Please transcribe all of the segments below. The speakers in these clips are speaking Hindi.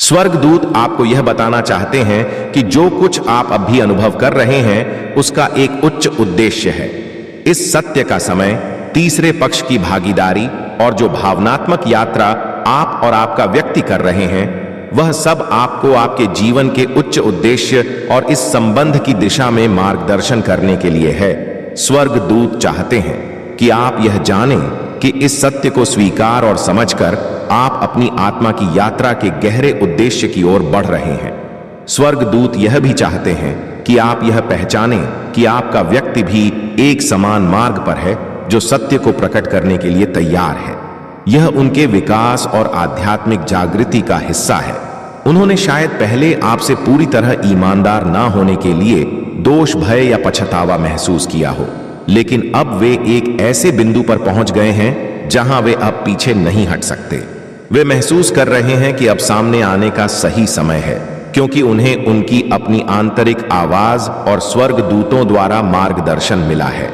स्वर्गदूत आपको यह बताना चाहते हैं कि जो कुछ आप अब भी अनुभव कर रहे हैं उसका एक उच्च उद्देश्य है। इस सत्य का समय, तीसरे पक्ष की भागीदारी और जो भावनात्मक यात्रा आप और आपका व्यक्ति कर रहे हैं, वह सब आपको आपके जीवन के उच्च उद्देश्य और इस संबंध की दिशा में मार्गदर्शन करने के लिए है। स्वर्गदूत चाहते हैं कि आप यह जानें कि इस सत्य को स्वीकार और समझकर आप अपनी आत्मा की यात्रा के गहरे उद्देश्य की ओर बढ़ रहे हैं। स्वर्गदूत यह भी चाहते हैं कि आप यह पहचानें कि आपका व्यक्ति भी एक समान मार्ग पर है जो सत्य को प्रकट करने के लिए तैयार है। यह उनके विकास और आध्यात्मिक जागृति का हिस्सा है। उन्होंने शायद पहले आपसे पूरी तरह ईमानदार ना होने के लिए दोष, भय या पछतावा महसूस किया हो, लेकिन अब वे एक ऐसे बिंदु पर पहुंच गए हैं जहां वे अब पीछे नहीं हट सकते। वे महसूस कर रहे हैं कि अब सामने आने का सही समय है, क्योंकि उन्हें उनकी अपनी आंतरिक आवाज और स्वर्गदूतों द्वारा मार्गदर्शन मिला है।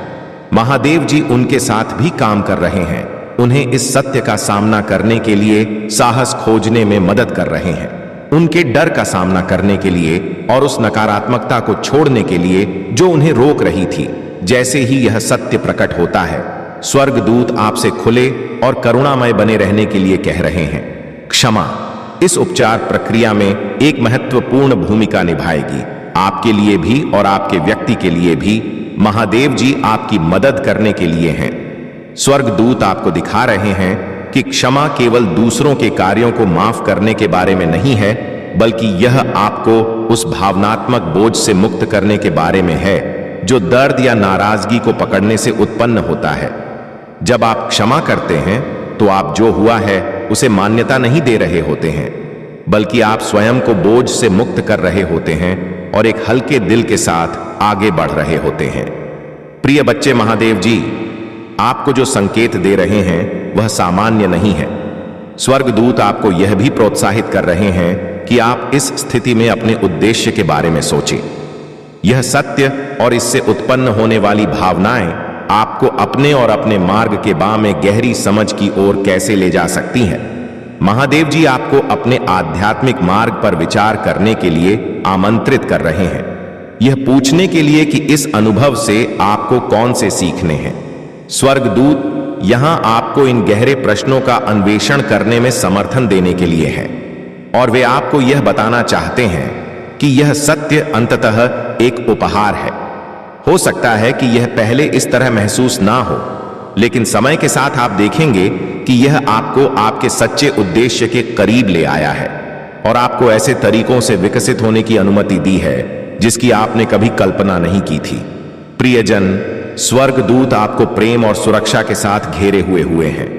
महादेव जी उनके साथ भी काम कर रहे हैं, उन्हें इस सत्य का सामना करने के लिए साहस खोजने में मदद कर रहे हैं, उनके डर का सामना करने के लिए और उस नकारात्मकता को छोड़ने के लिए जो उन्हें रोक रही थी। जैसे ही यह सत्य प्रकट होता है, स्वर्गदूत आपसे खुले और करुणामय बने रहने के लिए कह रहे हैं। क्षमा इस उपचार प्रक्रिया में एक महत्वपूर्ण भूमिका निभाएगी, आपके लिए भी और आपके व्यक्ति के लिए भी। महादेव जी आपकी मदद करने के लिए हैं। स्वर्गदूत आपको दिखा रहे हैं कि क्षमा केवल दूसरों के कार्यों को माफ करने के बारे में नहीं है, बल्कि यह आपको उस भावनात्मक बोझ से मुक्त करने के बारे में है जो दर्द या नाराजगी को पकड़ने से उत्पन्न होता है। जब आप क्षमा करते हैं तो आप जो हुआ है उसे मान्यता नहीं दे रहे होते हैं, बल्कि आप स्वयं को बोझ से मुक्त कर रहे होते हैं और एक हल्के दिल के साथ आगे बढ़ रहे होते हैं। प्रिय बच्चे, महादेव जी आपको जो संकेत दे रहे हैं वह सामान्य नहीं है। स्वर्गदूत आपको यह भी प्रोत्साहित कर रहे हैं कि आप इस स्थिति में अपने उद्देश्य के बारे में सोचें। यह सत्य और इससे उत्पन्न होने वाली भावनाएं आपको अपने और अपने मार्ग के बाँ में गहरी समझ की ओर कैसे ले जा सकती हैं। महादेव जी आपको अपने आध्यात्मिक मार्ग पर विचार करने के लिए आमंत्रित कर रहे हैं, यह पूछने के लिए कि इस अनुभव से आपको कौन से सीखने हैं। स्वर्गदूत यहां आपको इन गहरे प्रश्नों का अन्वेषण करने में समर्थन देने के लिए है, और वे आपको यह बताना चाहते हैं कि यह सत्य अंततः एक उपहार है। हो सकता है कि यह पहले इस तरह महसूस ना हो, लेकिन समय के साथ आप देखेंगे कि यह आपको आपके सच्चे उद्देश्य के करीब ले आया है और आपको ऐसे तरीकों से विकसित होने की अनुमति दी है जिसकी आपने कभी कल्पना नहीं की थी। प्रियजन, स्वर्गदूत आपको प्रेम और सुरक्षा के साथ घेरे हुए हैं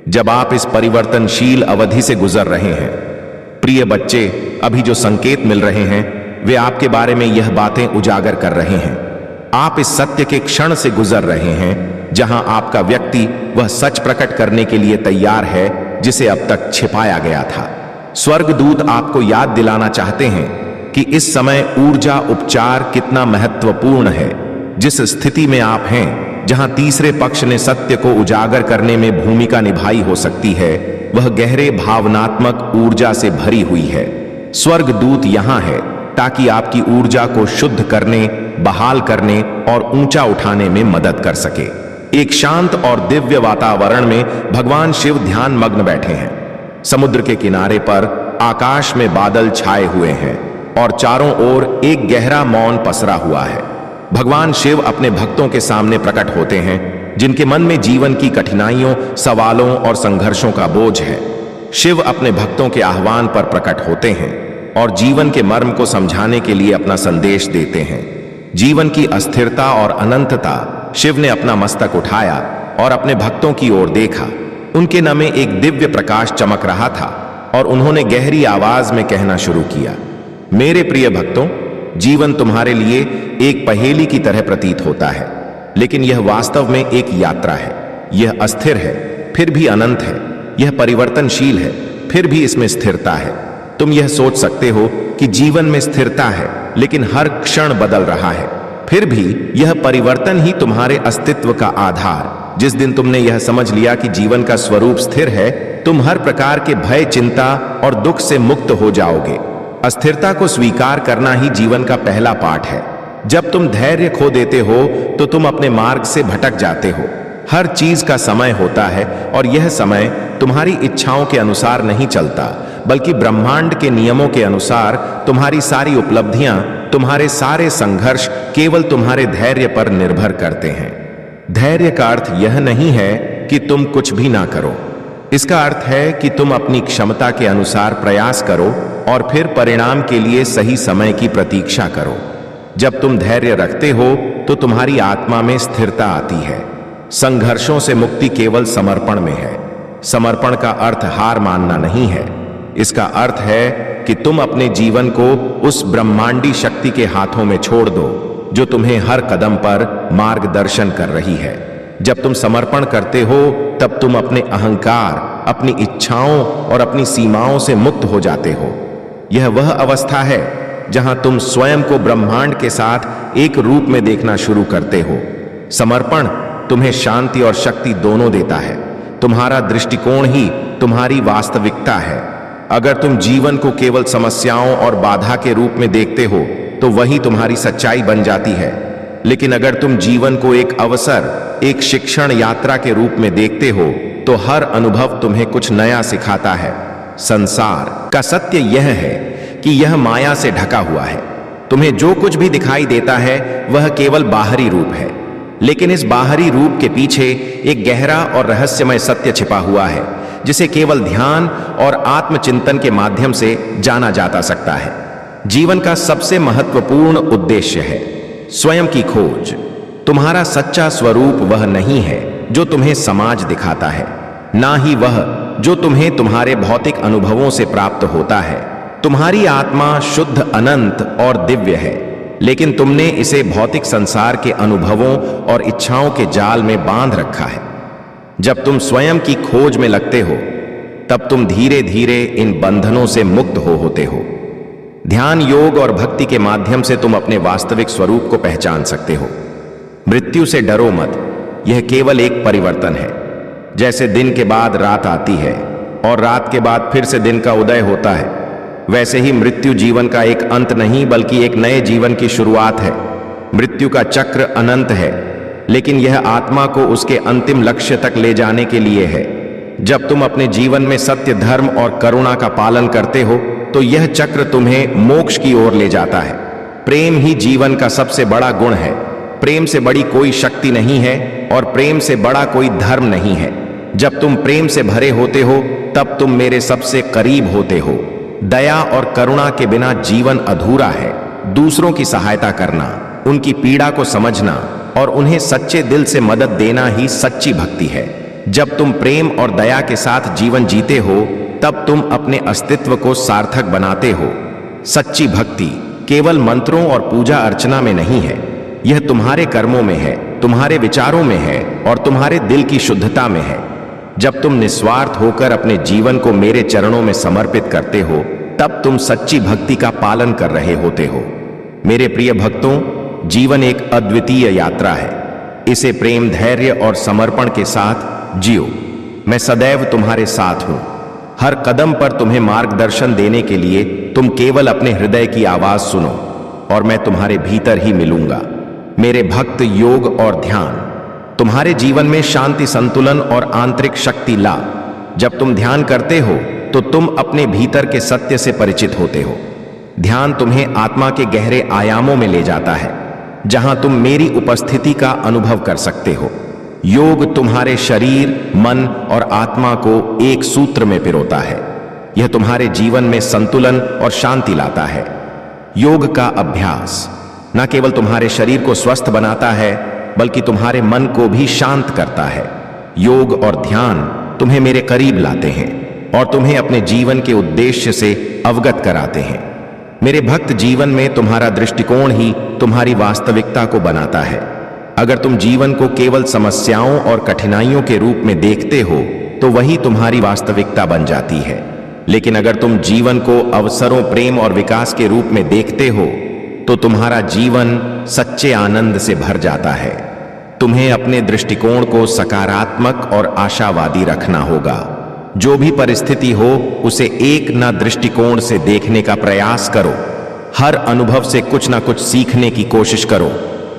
जब आप इस परिवर्तनशील अवधि से गुजर रहे हैं। प्रिय बच्चे, अभी जो संकेत मिल रहे हैं वे आपके बारे में यह बातें उजागर कर रहे हैं। आप इस सत्य के क्षण से गुजर रहे हैं जहां आपका व्यक्ति वह सच प्रकट करने के लिए तैयार है जिसे अब तक छिपाया गया था। स्वर्गदूत आपको याद दिलाना चाहते हैं कि इस समय ऊर्जा उपचार कितना महत्वपूर्ण है। जिस स्थिति में आप हैं, जहां तीसरे पक्ष ने सत्य को उजागर करने में भूमिका निभाई हो सकती है, वह गहरे भावनात्मक ऊर्जा से भरी हुई है। स्वर्गदूत यहां है ताकि आपकी ऊर्जा को शुद्ध करने, बहाल करने और ऊंचा उठाने में मदद कर सके। एक शांत और दिव्य वातावरण में भगवान शिव ध्यान मग्न बैठे हैं। समुद्र के किनारे पर आकाश में बादल छाए हुए हैं और चारों ओर एक गहरा मौन पसरा हुआ है। भगवान शिव अपने भक्तों के सामने प्रकट होते हैं जिनके मन में जीवन की कठिनाइयों, सवालों और संघर्षों का बोझ है। शिव अपने भक्तों के आह्वान पर प्रकट होते हैं और जीवन के मर्म को समझाने के लिए अपना संदेश देते हैं। जीवन की अस्थिरता और अनंतता। शिव ने अपना मस्तक उठाया और अपने भक्तों की ओर देखा। उनके न में एक दिव्य प्रकाश चमक रहा था और उन्होंने गहरी आवाज में कहना शुरू किया, मेरे प्रिय भक्तों, जीवन तुम्हारे लिए एक पहेली की तरह प्रतीत होता है, लेकिन यह वास्तव में एक यात्रा है। यह अस्थिर है, फिर भी अनंत है। यह परिवर्तनशील है, फिर भी इसमें स्थिरता है। तुम यह सोच सकते हो कि जीवन में स्थिरता है, लेकिन हर क्षण बदल रहा है। फिर भी यह परिवर्तन ही तुम्हारे अस्तित्व का आधार जिस दिन तुमने यह समझ लिया कि जीवन का स्वरूप स्थिर है, तुम हर प्रकार के भय, चिंता और दुख से मुक्त हो जाओगे। अस्थिरता को स्वीकार करना ही जीवन का पहला पाठ है। जब तुम धैर्य खो देते हो तो तुम अपने मार्ग से भटक जाते हो। हर चीज का समय होता है और यह समय तुम्हारी इच्छाओं के अनुसार नहीं चलता, बल्कि ब्रह्मांड के नियमों के अनुसार। तुम्हारी सारी उपलब्धियां, तुम्हारे सारे संघर्ष केवल तुम्हारे धैर्य पर निर्भर करते हैं। धैर्य का अर्थ यह नहीं है कि तुम कुछ भी ना करो। इसका अर्थ है कि तुम अपनी क्षमता के अनुसार प्रयास करो और फिर परिणाम के लिए सही समय की प्रतीक्षा करो। जब तुम धैर्य रखते हो तो तुम्हारी आत्मा में स्थिरता आती है। संघर्षों से मुक्ति केवल समर्पण में है। समर्पण का अर्थ हार मानना नहीं है। इसका अर्थ है कि तुम अपने जीवन को उस ब्रह्मांडी शक्ति के हाथों में छोड़ दो जो तुम्हें हर कदम पर मार्गदर्शन कर रही है। जब तुम समर्पण करते हो तब तुम अपने अहंकार, अपनी इच्छाओं और अपनी सीमाओं से मुक्त हो जाते हो। यह वह अवस्था है जहां तुम स्वयं को ब्रह्मांड के साथ एक रूप में देखना शुरू करते हो। समर्पण तुम्हें शांति और शक्ति दोनों देता है। तुम्हारा दृष्टिकोण ही तुम्हारी वास्तविकता है। अगर तुम जीवन को केवल समस्याओं और बाधा के रूप में देखते हो तो वही तुम्हारी सच्चाई बन जाती है। लेकिन अगर तुम जीवन को एक अवसर, एक शिक्षण यात्रा के रूप में देखते हो तो हर अनुभव तुम्हें कुछ नया सिखाता है। संसार का सत्य यह है कि यह माया से ढका हुआ है। तुम्हें जो कुछ भी दिखाई देता है वह केवल बाहरी रूप है, लेकिन इस बाहरी रूप के पीछे एक गहरा और रहस्यमय सत्य छिपा हुआ है जिसे केवल ध्यान और आत्मचिंतन के माध्यम से जाना जाता सकता है। जीवन का सबसे महत्वपूर्ण उद्देश्य है स्वयं की खोज। तुम्हारा सच्चा स्वरूप वह नहीं है जो तुम्हें समाज दिखाता है, ना ही वह जो तुम्हें तुम्हारे भौतिक अनुभवों से प्राप्त होता है। तुम्हारी आत्मा शुद्ध, अनंत और दिव्य है, लेकिन तुमने इसे भौतिक संसार के अनुभवों और इच्छाओं के जाल में बांध रखा है। जब तुम स्वयं की खोज में लगते हो तब तुम धीरे धीरे इन बंधनों से मुक्त होते हो। ध्यान, योग और भक्ति के माध्यम से तुम अपने वास्तविक स्वरूप को पहचान सकते हो। मृत्यु से डरो मत, यह केवल एक परिवर्तन है। जैसे दिन के बाद रात आती है और रात के बाद फिर से दिन का उदय होता है, वैसे ही मृत्यु जीवन का एक अंत नहीं बल्कि एक नए जीवन की शुरुआत है। मृत्यु का चक्र अनंत है, लेकिन यह आत्मा को उसके अंतिम लक्ष्य तक ले जाने के लिए है। जब तुम अपने जीवन में सत्य, धर्म और करुणा का पालन करते हो तो यह चक्र तुम्हें मोक्ष की ओर ले जाता है। प्रेम ही जीवन का सबसे बड़ा गुण है। प्रेम से बड़ी कोई शक्ति नहीं है और प्रेम से बड़ा कोई धर्म नहीं है। जब तुम प्रेम से भरे होते हो तब तुम मेरे सबसे करीब होते हो। दया और करुणा के बिना जीवन अधूरा है। दूसरों की सहायता करना, उनकी पीड़ा को समझना और उन्हें सच्चे दिल से मदद देना ही सच्ची भक्ति है। जब तुम प्रेम और दया के साथ जीवन जीते हो तब तुम अपने अस्तित्व को सार्थक बनाते हो। सच्ची भक्ति केवल मंत्रों और पूजा अर्चना में नहीं है, यह तुम्हारे कर्मों में है, तुम्हारे विचारों में है और तुम्हारे दिल की शुद्धता में है। जब तुम निस्वार्थ होकर अपने जीवन को मेरे चरणों में समर्पित करते हो तब तुम सच्ची भक्ति का पालन कर रहे होते हो। मेरे प्रिय भक्तों, जीवन एक अद्वितीय यात्रा है। इसे प्रेम, धैर्य और समर्पण के साथ जियो। मैं सदैव तुम्हारे साथ हूं। हर कदम पर तुम्हें मार्गदर्शन देने के लिए तुम केवल अपने हृदय की आवाज सुनो और मैं तुम्हारे भीतर ही मिलूंगा। मेरे भक्त, योग और ध्यान तुम्हारे जीवन में शांति, संतुलन और आंतरिक शक्ति ला। जब तुम ध्यान करते हो तो तुम अपने भीतर के सत्य से परिचित होते हो। ध्यान तुम्हें आत्मा के गहरे आयामों में ले जाता है, जहां तुम मेरी उपस्थिति का अनुभव कर सकते हो। योग तुम्हारे शरीर, मन और आत्मा को एक सूत्र में पिरोता है। यह तुम्हारे जीवन में संतुलन और शांति लाता है। योग का अभ्यास न केवल तुम्हारे शरीर को स्वस्थ बनाता है बल्कि तुम्हारे मन को भी शांत करता है। योग और ध्यान तुम्हें मेरे करीब लाते हैं और तुम्हें अपने जीवन के उद्देश्य से अवगत कराते हैं। मेरे भक्त, जीवन में तुम्हारा दृष्टिकोण ही तुम्हारी वास्तविकता को बनाता है। अगर तुम जीवन को केवल समस्याओं और कठिनाइयों के रूप में देखते हो तो वही तुम्हारी वास्तविकता बन जाती है। लेकिन अगर तुम जीवन को अवसरों, प्रेम और विकास के रूप में देखते हो तो तुम्हारा जीवन सच्चे आनंद से भर जाता है। तुम्हें अपने दृष्टिकोण को सकारात्मक और आशावादी रखना होगा। जो भी परिस्थिति हो उसे एक न दृष्टिकोण से देखने का प्रयास करो। हर अनुभव से कुछ ना कुछ सीखने की कोशिश करो।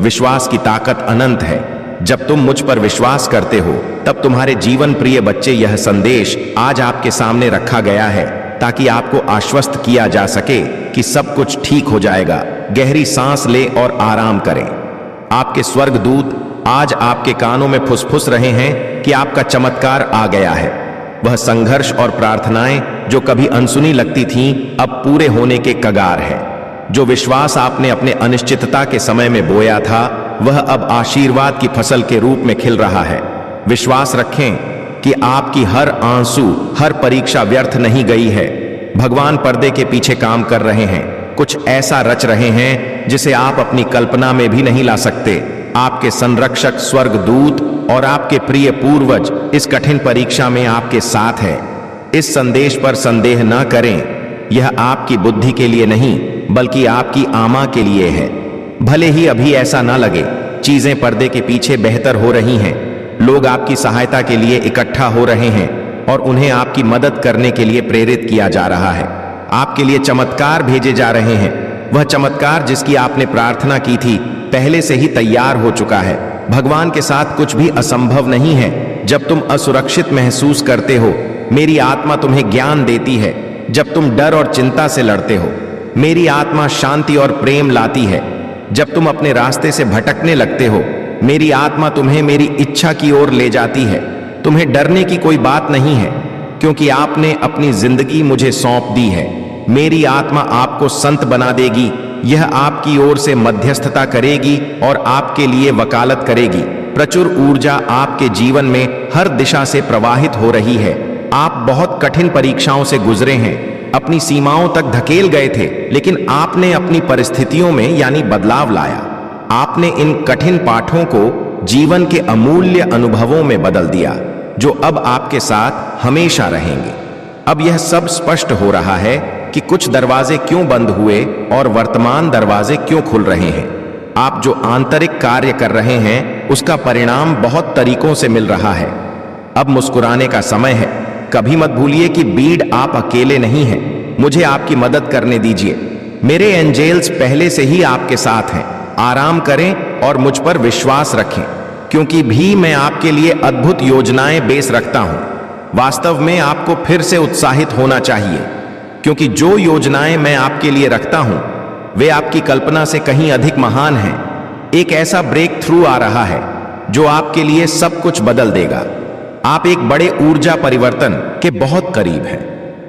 विश्वास की ताकत अनंत है। जब तुम मुझ पर विश्वास करते हो तब तुम्हारे जीवन प्रिय बच्चे, यह संदेश आज आपके सामने रखा गया है ताकि आपको आश्वस्त किया जा सके कि सब कुछ ठीक हो जाएगा। गहरी सांस ले और आराम करें। आपके स्वर्गदूत आज आपके कानों में फुसफुस रहे हैं कि आपका चमत्कार आ गया है। वह संघर्ष और प्रार्थनाएं जो कभी अनसुनी लगती थीं, अब पूरे होने के कगार है। जो विश्वास आपने अपने अनिश्चितता के समय में बोया था, वह अब आशीर्वाद की फसल के रूप में खिल रहा है। विश्वास रखें कि आपकी हर आंसू, हर परीक्षा व्यर्थ नहीं गई है। भगवान पर्दे के पीछे काम कर रहे हैं, कुछ ऐसा रच रहे हैं जिसे आप अपनी कल्पना में भी नहीं ला सकते। आपके संरक्षक स्वर्गदूत और आपके प्रिय पूर्वज इस कठिन परीक्षा में आपके साथ है। इस संदेश पर संदेह न करें। यह आपकी बुद्धि के लिए नहीं बल्कि आपकी आमा के लिए है। भले ही अभी ऐसा ना लगे, चीजें पर्दे के पीछे बेहतर हो रही हैं। लोग आपकी सहायता के लिए इकट्ठा हो रहे हैं और उन्हें आपकी मदद करने के लिए प्रेरित किया जा रहा है। आपके लिए चमत्कार भेजे जा रहे हैं। वह चमत्कार जिसकी आपने प्रार्थना की थी पहले से ही तैयार हो चुका है। भगवान के साथ कुछ भी असंभव नहीं है। जब तुम असुरक्षित महसूस करते हो, मेरी आत्मा तुम्हें ज्ञान देती है। जब तुम डर और चिंता से लड़ते हो, मेरी आत्मा शांति और प्रेम लाती है। जब तुम अपने रास्ते से भटकने लगते हो, मेरी आत्मा तुम्हें मेरी इच्छा की ओर ले जाती है। तुम्हें डरने की कोई बात नहीं है, क्योंकि आपने अपनी जिंदगी मुझे सौंप दी है। मेरी आत्मा आपको संत बना देगी। यह आपकी ओर से मध्यस्थता करेगी और आपके लिए वकालत करेगी। प्रचुर ऊर्जा आपके जीवन में हर दिशा से प्रवाहित हो रही है। आप बहुत कठिन परीक्षाओं से गुजरे हैं, अपनी सीमाओं तक धकेल गए थे, लेकिन आपने अपनी परिस्थितियों में यानी बदलाव लाया। आपने इन कठिन पाठों को जीवन के अमूल्य अनुभवों में बदल दिया, जो अब आपके साथ हमेशा रहेंगे। अब यह सब स्पष्ट हो रहा है कि कुछ दरवाजे क्यों बंद हुए और वर्तमान दरवाजे क्यों खुल रहे हैं। आप जो आंतरिक कार्य कर रहे हैं उसका परिणाम बहुत तरीकों से मिल रहा है। अब मुस्कुराने का समय है। कभी मत भूलिए कि बीड आप अकेले नहीं हैं। मुझे आपकी मदद करने दीजिए। मेरे एंजेल्स पहले से ही आपके साथ हैं। आराम करें और मुझ पर विश्वास रखें, क्योंकि भी मैं आपके लिए अद्भुत योजनाएं बेस रखता हूं। वास्तव में आपको फिर से उत्साहित होना चाहिए, क्योंकि जो योजनाएं मैं आपके लिए रखता हूं वे आपकी कल्पना से कहीं अधिक महान हैं। एक ऐसा ब्रेक थ्रू आ रहा है जो आपके लिए सब कुछ बदल देगा। आप एक बड़े ऊर्जा परिवर्तन के बहुत करीब हैं।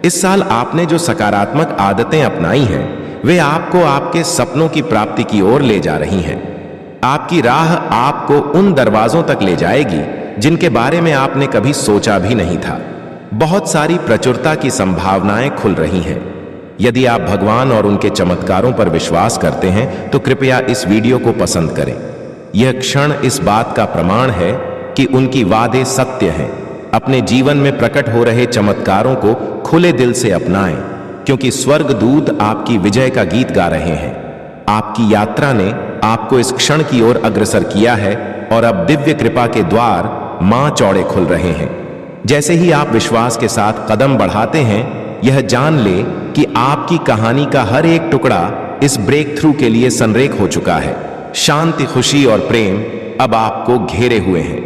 इस साल आपने जो सकारात्मक आदतें अपनाई हैं वे आपको आपके सपनों की प्राप्ति की ओर ले जा रही हैं। आपकी राह आपको उन दरवाजों तक ले जाएगी जिनके बारे में आपने कभी सोचा भी नहीं था। बहुत सारी प्रचुरता की संभावनाएं खुल रही हैं। यदि आप भगवान और उनके चमत्कारों पर विश्वास करते हैं तो कृपया इस वीडियो को पसंद करें। यह क्षण इस बात का प्रमाण है कि उनकी वादे सत्य हैं। अपने जीवन में प्रकट हो रहे चमत्कारों को खुले दिल से अपनाएं, क्योंकि स्वर्गदूत आपकी विजय का गीत गा रहे हैं। आपकी यात्रा ने आपको इस क्षण की ओर अग्रसर किया है और अब दिव्य कृपा के द्वार मां चौड़े खुल रहे हैं। जैसे ही आप विश्वास के साथ कदम बढ़ाते हैं, यह जान ले कि आपकी कहानी का हर एक टुकड़ा इस ब्रेक थ्रू के लिए संरेख हो चुका है। शांति, खुशी और प्रेम अब आपको घेरे हुए हैं।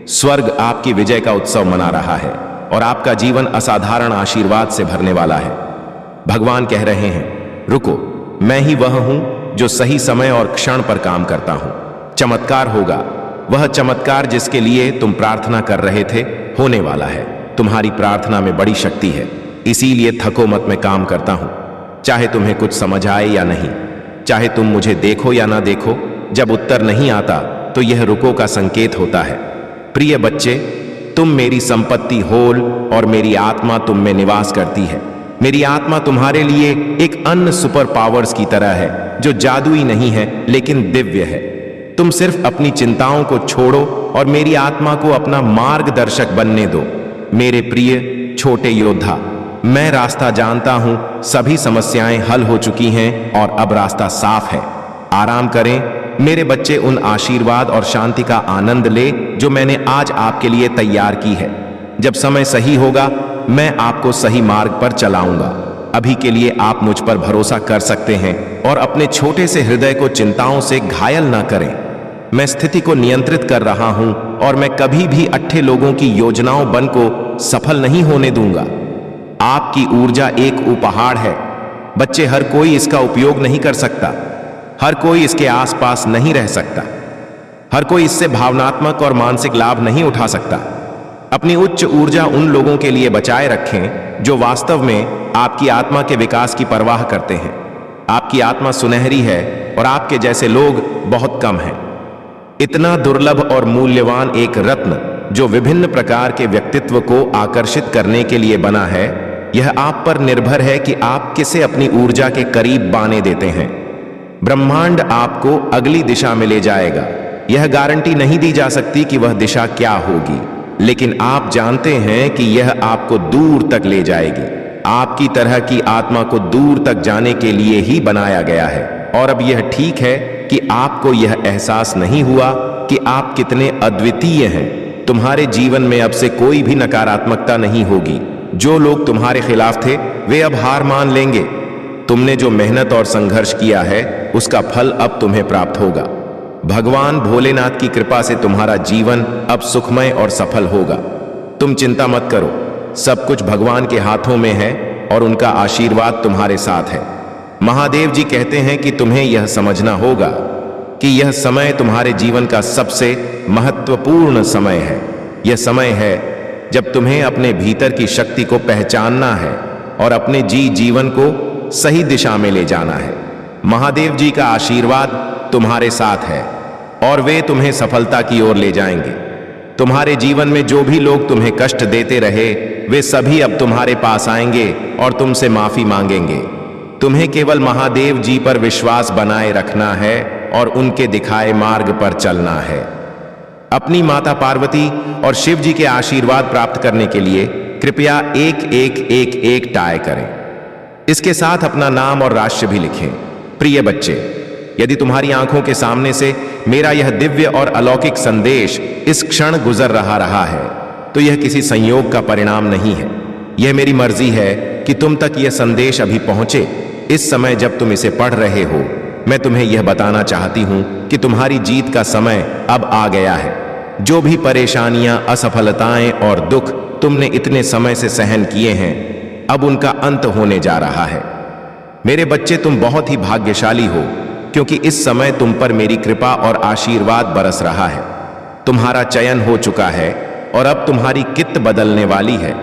स्वर्ग आपकी विजय का उत्सव मना रहा है और आपका जीवन असाधारण आशीर्वाद से भरने वाला है। भगवान कह रहे हैं, रुको, मैं ही वह हूं जो सही समय और क्षण पर काम करता हूं। चमत्कार होगा। वह चमत्कार जिसके लिए तुम प्रार्थना कर रहे थे होने वाला है। तुम्हारी प्रार्थना में बड़ी शक्ति है, इसीलिए थको मत में काम करता हूं। चाहे तुम्हें कुछ समझ आए या नहीं, चाहे तुम मुझे देखो या ना देखो, जब उत्तर नहीं आता तो यह रुको का संकेत होता है। प्रिय बच्चे, तुम मेरी संपत्ति होल और मेरी आत्मा तुम में निवास करती है। मेरी आत्मा तुम्हारे लिए एक अन्य सुपर पावर्स की तरह है, जो जादुई नहीं है लेकिन दिव्य है। तुम सिर्फ अपनी चिंताओं को छोड़ो और मेरी आत्मा को अपना मार्गदर्शक बनने दो। मेरे प्रिय छोटे योद्धा, मैं रास्ता जानता हूं। सभी समस्याएं हल हो चुकी हैं और अब रास्ता साफ है। आराम करें, मेरे बच्चे उन आशीर्वाद और शांति का आनंद ले जो मैंने आज आपके लिए तैयार की है। जब समय सही होगा मैं आपको सही मार्ग पर चलाऊंगा। अभी के लिए आप मुझ पर भरोसा कर सकते हैं और अपने छोटे से हृदय को चिंताओं से घायल ना करें। मैं स्थिति को नियंत्रित कर रहा हूं और मैं कभी भी अट्ठे लोगों की योजनाओं बन को सफल नहीं होने दूंगा। आपकी ऊर्जा एक उपहार है बच्चे, हर कोई इसका उपयोग नहीं कर सकता, हर कोई इसके आसपास नहीं रह सकता, हर कोई इससे भावनात्मक और मानसिक लाभ नहीं उठा सकता। अपनी उच्च ऊर्जा उन लोगों के लिए बचाए रखें जो वास्तव में आपकी आत्मा के विकास की परवाह करते हैं। आपकी आत्मा सुनहरी है और आपके जैसे लोग बहुत कम हैं। इतना दुर्लभ और मूल्यवान एक रत्न जो विभिन्न प्रकार के व्यक्तित्व को आकर्षित करने के लिए बना है, यह आप पर निर्भर है कि आप किसे अपनी ऊर्जा के करीब बाने देते हैं। ब्रह्मांड आपको अगली दिशा में ले जाएगा। यह गारंटी नहीं दी जा सकती कि वह दिशा क्या होगी, लेकिन आप जानते हैं कि यह आपको दूर तक ले जाएगी। आपकी तरह की आत्मा को दूर तक जाने के लिए ही बनाया गया है। और अब यह ठीक है कि आपको यह एहसास नहीं हुआ कि आप कितने अद्वितीय हैं। तुम्हारे जीवन में अब से कोई भी नकारात्मकता नहीं होगी। जो लोग तुम्हारे खिलाफ थे वे अब हार मान लेंगे। तुमने जो मेहनत और संघर्ष किया है उसका फल अब तुम्हें प्राप्त होगा। भगवान भोलेनाथ की कृपा से तुम्हारा जीवन अब सुखमय और सफल होगा। तुम चिंता मत करो, सब कुछ भगवान के हाथों में है और उनका आशीर्वाद तुम्हारे साथ है। महादेव जी कहते हैं कि तुम्हें यह समझना होगा कि यह समय तुम्हारे जीवन का सबसे महत्वपूर्ण समय है। यह समय है जब तुम्हें अपने भीतर की शक्ति को पहचानना है और अपने जीवन को सही दिशा में ले जाना है। महादेव जी का आशीर्वाद तुम्हारे साथ है और वे तुम्हें सफलता की ओर ले जाएंगे। तुम्हारे जीवन में जो भी लोग तुम्हें कष्ट देते रहे वे सभी अब तुम्हारे पास आएंगे और तुमसे माफी मांगेंगे। तुम्हें केवल महादेव जी पर विश्वास बनाए रखना है और उनके दिखाए मार्ग पर चलना है। अपनी माता पार्वती और शिव जी के आशीर्वाद प्राप्त करने के लिए कृपया 1111 टाई करें। इसके साथ अपना नाम और राशि भी लिखें। प्रिय बच्चे, यदि तुम्हारी आंखों के सामने से मेरा यह दिव्य और अलौकिक संदेश इस क्षण गुजर रहा है तो यह किसी संयोग का परिणाम नहीं है। यह मेरी मर्जी है कि तुम तक यह संदेश अभी पहुंचे। इस समय जब तुम इसे पढ़ रहे हो मैं तुम्हें यह बताना चाहती हूं कि तुम्हारी जीत का समय अब आ गया है। जो भी परेशानियां, असफलताएं और दुख तुमने इतने समय से सहन किए हैं अब उनका अंत होने जा रहा है। मेरे बच्चे, तुम बहुत ही भाग्यशाली हो क्योंकि इस समय तुम पर मेरी कृपा और आशीर्वाद बरस रहा है। तुम्हारा चयन हो चुका है और अब तुम्हारी कित बदलने वाली है।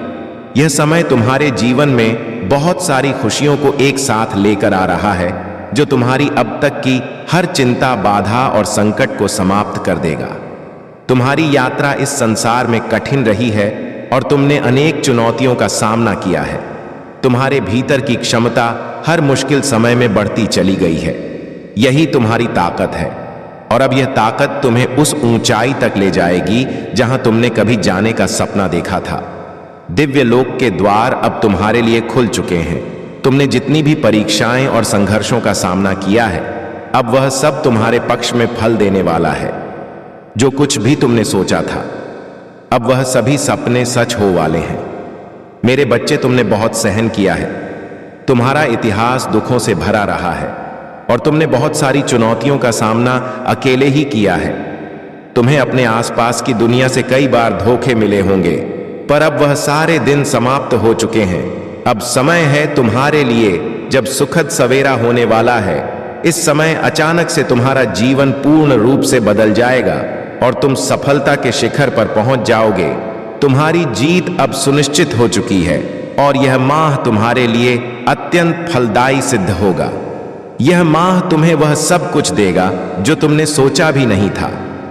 यह समय तुम्हारे जीवन में बहुत सारी खुशियों को एक साथ लेकर आ रहा है जो तुम्हारी अब तक की हर चिंता, बाधा और संकट को समाप्त कर देगा। तुम्हारी यात्रा इस संसार में कठिन रही है और तुमने अनेक चुनौतियों का सामना किया है। तुम्हारे भीतर की क्षमता हर मुश्किल समय में बढ़ती चली गई है। यही तुम्हारी ताकत है और अब यह ताकत तुम्हें उस ऊंचाई तक ले जाएगी जहां तुमने कभी जाने का सपना देखा था। दिव्य लोक के द्वार अब तुम्हारे लिए खुल चुके हैं। तुमने जितनी भी परीक्षाएं और संघर्षों का सामना किया है अब वह सब तुम्हारे पक्ष में फल देने वाला है। जो कुछ भी तुमने सोचा था अब वह सभी सपने सच हो वाले हैं। मेरे बच्चे, तुमने बहुत सहन किया है। तुम्हारा इतिहास दुखों से भरा रहा है और तुमने बहुत सारी चुनौतियों का सामना अकेले ही किया है। तुम्हें अपने आसपास की दुनिया से कई बार धोखे मिले होंगे, पर अब वह सारे दिन समाप्त हो चुके हैं। अब समय है तुम्हारे लिए जब सुखद सवेरा होने वाला है। इस समय अचानक से तुम्हारा जीवन पूर्ण रूप से बदल जाएगा और तुम सफलता के शिखर पर पहुंच जाओगे। तुम्हारी जीत अब सुनिश्चित हो चुकी है और यह माह तुम्हारे लिए अत्यंत फलदायी सिद्ध होगा। यह माह तुम्हें वह सब कुछ देगा जो तुमने सोचा भी नहीं था।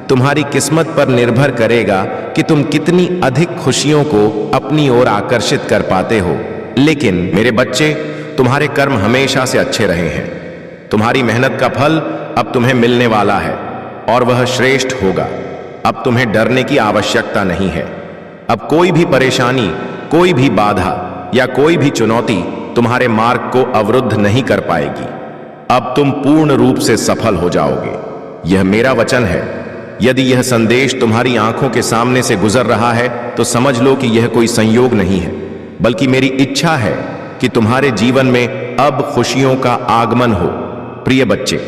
तुम्हारी किस्मत पर निर्भर करेगा कि तुम कितनी अधिक खुशियों को अपनी ओर आकर्षित कर पाते हो। लेकिन मेरे बच्चे, तुम्हारे कर्म हमेशा से अच्छे रहे हैं। तुम्हारी मेहनत का फल अब तुम्हें मिलने वाला है और वह श्रेष्ठ होगा। अब तुम्हें डरने की आवश्यकता नहीं है। अब कोई भी परेशानी, कोई भी बाधा या कोई भी चुनौती तुम्हारे मार्ग को अवरुद्ध नहीं कर पाएगी। अब तुम पूर्ण रूप से सफल हो जाओगे। यह मेरा वचन है। यदि यह संदेश तुम्हारी आंखों के सामने से गुजर रहा है तो समझ लो कि यह कोई संयोग नहीं है, बल्कि मेरी इच्छा है कि तुम्हारे जीवन में अब खुशियों का आगमन हो। प्रिय बच्चे,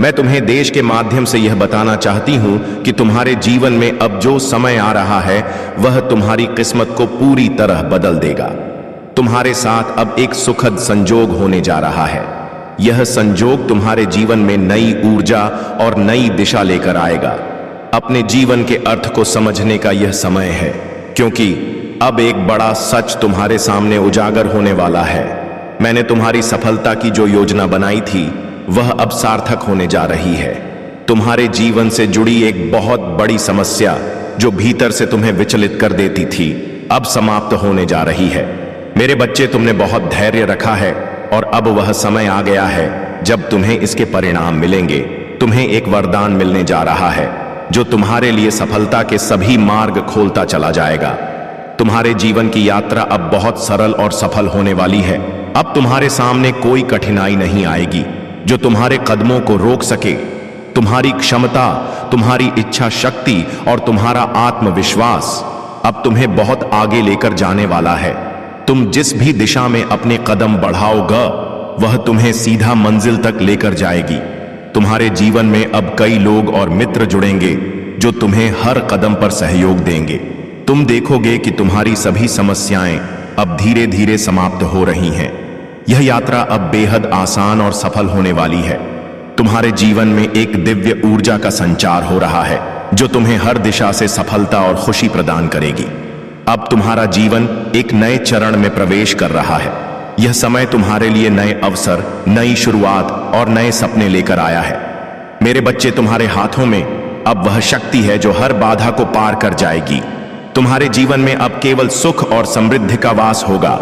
मैं तुम्हें देश के माध्यम से यह बताना चाहती हूं कि तुम्हारे जीवन में अब जो समय आ रहा है वह तुम्हारी किस्मत को पूरी तरह बदल देगा। तुम्हारे साथ अब एक सुखद संजोग होने जा रहा है। यह संजोग तुम्हारे जीवन में नई ऊर्जा और नई दिशा लेकर आएगा। अपने जीवन के अर्थ को समझने का यह समय है, क्योंकि अब एक बड़ा सच तुम्हारे सामने उजागर होने वाला है। मैंने तुम्हारी सफलता की जो योजना बनाई थी वह अब सार्थक होने जा रही है। तुम्हारे जीवन से जुड़ी एक बहुत बड़ी समस्या जो भीतर से तुम्हें विचलित कर देती थी अब समाप्त होने जा रही है। मेरे बच्चे, तुमने बहुत धैर्य रखा है और अब वह समय आ गया है जब तुम्हें इसके परिणाम मिलेंगे। तुम्हें एक वरदान मिलने जा रहा है जो तुम्हारे लिए सफलता के सभी मार्ग खोलता चला जाएगा। तुम्हारे जीवन की यात्रा अब बहुत सरल और सफल होने वाली है। अब तुम्हारे सामने कोई कठिनाई नहीं आएगी जो तुम्हारे कदमों को रोक सके। तुम्हारी क्षमता, तुम्हारी इच्छा शक्ति और तुम्हारा आत्मविश्वास अब तुम्हें बहुत आगे लेकर जाने वाला है। तुम जिस भी दिशा में अपने कदम बढ़ाओगे वह तुम्हें सीधा मंजिल तक लेकर जाएगी। तुम्हारे जीवन में अब कई लोग और मित्र जुड़ेंगे जो तुम्हें हर कदम पर सहयोग देंगे। तुम देखोगे कि तुम्हारी सभी समस्याएं अब धीरे धीरे समाप्त हो रही हैं। यह यात्रा अब बेहद आसान और सफल होने वाली है। तुम्हारे जीवन में एक दिव्य ऊर्जा का संचार हो रहा है जो तुम्हें हर दिशा से सफलता और खुशी प्रदान करेगी। अब तुम्हारा जीवन एक नए चरण में प्रवेश कर रहा है। यह समय तुम्हारे लिए नए अवसर, नई शुरुआत और नए सपने लेकर आया है। मेरे बच्चे, तुम्हारे हाथों में अब वह शक्ति है जो हर बाधा को पार कर जाएगी। तुम्हारे जीवन में अब केवल सुख और समृद्धि का वास होगा।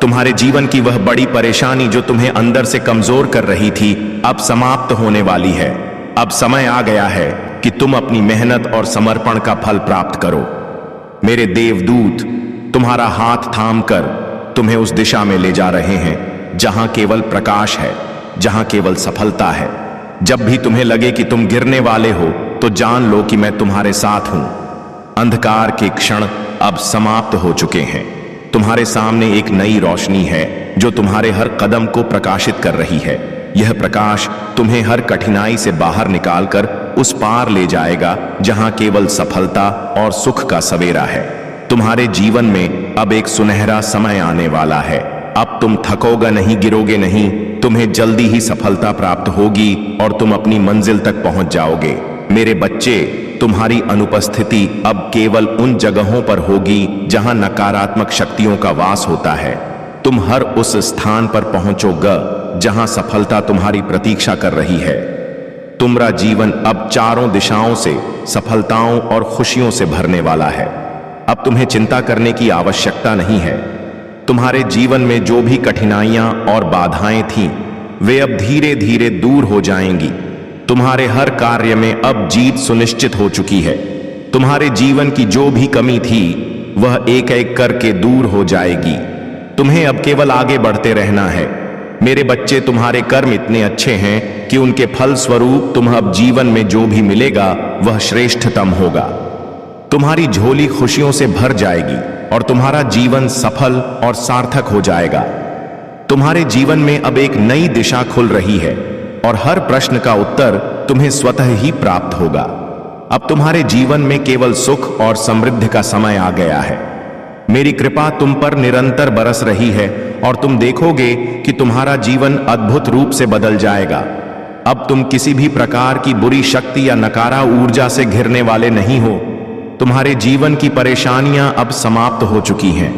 तुम्हारे जीवन की वह बड़ी परेशानी जो तुम्हें अंदर से कमजोर कर रही थी अब समाप्त होने वाली है। अब समय आ गया है कि तुम अपनी मेहनत और समर्पण का फल प्राप्त करो। मेरे देवदूत तुम्हारा हाथ थामकर तुम्हें उस दिशा में ले जा रहे हैं जहां केवल प्रकाश है, जहां केवल सफलता है। जब भी तुम्हें लगे कि तुम गिरने वाले हो तो जान लो कि मैं तुम्हारे साथ हूं। अंधकार के क्षण अब समाप्त हो चुके हैं। तुम्हारे सामने एक नई रोशनी है जो तुम्हारे हर कदम को प्रकाशित कर रही है। यह प्रकाश तुम्हें हर कठिनाई से बाहर निकालकर उस पार ले जाएगा जहां केवल सफलता और सुख का सवेरा है। तुम्हारे जीवन में अब एक सुनहरा समय आने वाला है। अब तुम थकोगे नहीं, गिरोगे नहीं। तुम्हें जल्दी ही सफलता प्राप्त होगी और तुम अपनी मंजिल तक पहुंच जाओगे। मेरे बच्चे, तुम्हारी अनुपस्थिति अब केवल उन जगहों पर होगी जहां नकारात्मक शक्तियों का वास होता है। तुम हर उस स्थान पर पहुंचोगे जहां सफलता तुम्हारी प्रतीक्षा कर रही है। तुम्हारा जीवन अब चारों दिशाओं से सफलताओं और खुशियों से भरने वाला है। अब तुम्हें चिंता करने की आवश्यकता नहीं है। तुम्हारे जीवन में जो भी कठिनाइयां और बाधाएं थीं, वे अब धीरे धीरे दूर हो जाएंगी। तुम्हारे हर कार्य में अब जीत सुनिश्चित हो चुकी है। तुम्हारे जीवन की जो भी कमी थी वह एक एक करके दूर हो जाएगी। तुम्हें अब केवल आगे बढ़ते रहना है। मेरे बच्चे, तुम्हारे कर्म इतने अच्छे हैं कि उनके फल स्वरूप तुम्हें अब जीवन में जो भी मिलेगा वह श्रेष्ठतम होगा। तुम्हारी झोली खुशियों से भर जाएगी और तुम्हारा जीवन सफल और सार्थक हो जाएगा। तुम्हारे जीवन में अब एक नई दिशा खुल रही है और हर प्रश्न का उत्तर तुम्हें स्वतः ही प्राप्त होगा। अब तुम्हारे जीवन में केवल सुख और समृद्धि का समय आ गया है। मेरी कृपा तुम पर निरंतर बरस रही है और तुम देखोगे कि तुम्हारा जीवन अद्भुत रूप से बदल जाएगा। अब तुम किसी भी प्रकार की बुरी शक्ति या नकारात्मक ऊर्जा से घिरने वाले नहीं हो। तुम्हारे जीवन की परेशानियां अब समाप्त हो चुकी हैं।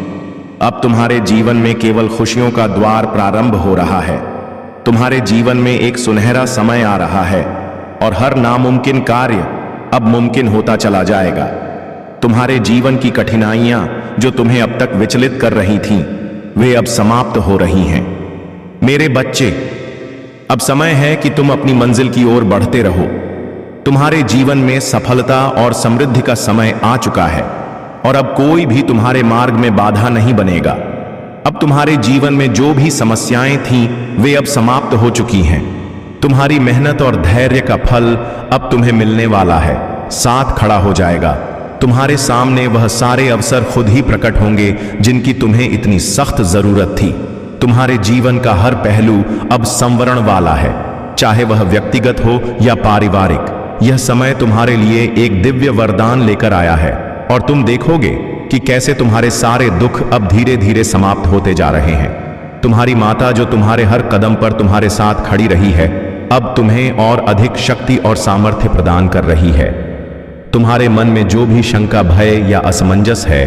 अब तुम्हारे जीवन में केवल खुशियों का द्वार प्रारंभ हो रहा है। तुम्हारे जीवन में एक सुनहरा समय आ रहा है और हर नामुमकिन कार्य अब मुमकिन होता चला जाएगा। तुम्हारे जीवन की कठिनाइयां जो तुम्हें अब तक विचलित कर रही थीं, वे अब समाप्त हो रही हैं। मेरे बच्चे, अब समय है कि तुम अपनी मंजिल की ओर बढ़ते रहो। तुम्हारे जीवन में सफलता और समृद्धि का समय आ चुका है और अब कोई भी तुम्हारे मार्ग में बाधा नहीं बनेगा। अब तुम्हारे जीवन में जो भी समस्याएं थीं, वे अब समाप्त हो चुकी हैं। तुम्हारी मेहनत और धैर्य का फल अब तुम्हें मिलने वाला है, साथ खड़ा हो जाएगा। तुम्हारे सामने वह सारे अवसर खुद ही प्रकट होंगे जिनकी तुम्हें इतनी सख्त जरूरत थी। तुम्हारे जीवन का हर पहलू अब संवरण वाला है, चाहे वह व्यक्तिगत हो या पारिवारिक। यह समय तुम्हारे लिए एक दिव्य वरदान लेकर आया है और तुम देखोगे कि कैसे तुम्हारे सारे दुख अब धीरे धीरे समाप्त होते जा रहे हैं। तुम्हारी माता जो तुम्हारे हर कदम पर तुम्हारे साथ खड़ी रही है, अब तुम्हें और अधिक शक्ति और सामर्थ्य प्रदान कर रही है। तुम्हारे मन में जो भी शंका, भय या असमंजस है,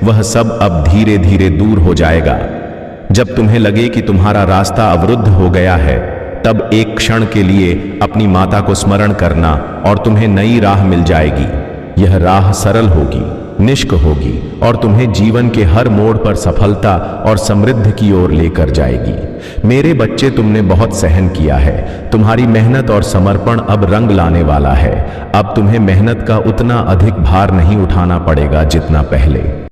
वह सब अब धीरे धीरे दूर हो जाएगा। जब तुम्हें लगे कि तुम्हारा रास्ता अवरुद्ध हो गया है, तब एक क्षण के लिए अपनी माता को स्मरण करना और तुम्हें नई राह मिल जाएगी। यह राह सरल होगी, निष्क होगी और तुम्हें जीवन के हर मोड़ पर सफलता और समृद्धि की ओर लेकर जाएगी। मेरे बच्चे, तुमने बहुत सहन किया है। तुम्हारी मेहनत और समर्पण अब रंग लाने वाला है। अब तुम्हें मेहनत का उतना अधिक भार नहीं उठाना पड़ेगा जितना पहले।